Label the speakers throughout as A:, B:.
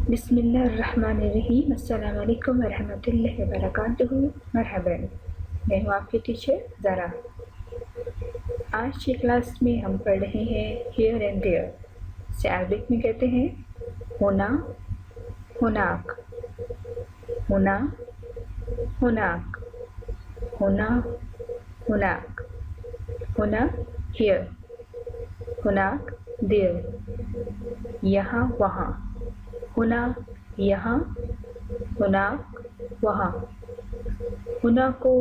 A: बिस्मिल्लाहिर्रहमानिर्रहीम। अस्सलाम वालेकुम वरहमतुल्लाहि वबरकातुहू। मरहबन, मैं हूँ आपकी टीचर ज़रा। आज की क्लास में हम पढ़ रहे हैं हियर एंड देयर। से अरबिक में कहते हैं होना, हुनाक, होना, हुनाक, होना, हुनाक, होना हियर, हुनाक देयर, यहाँ वहाँ, होना यहाँ, हुनाक वहाँ। हुना को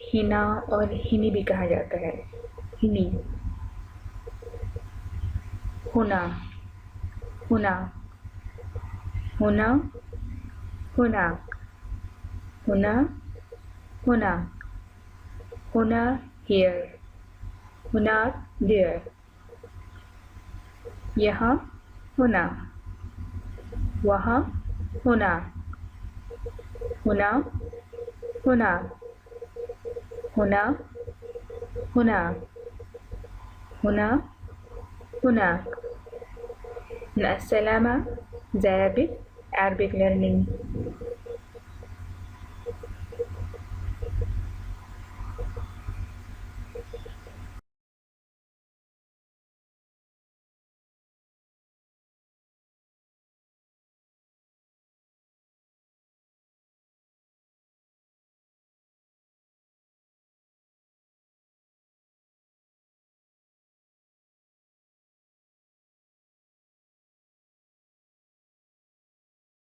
A: हिना और हिनी भी कहा जाता है। हिनी, हुना, हुना, हुना, हुनाक, हुना, हुनाक, हुना हियर, हुनाक देयर, यहाँ हुना, वहाँ हुना, हुना, हुना, हुना, हुना, हुना, हुनाक। Assalamu Arabic Learning।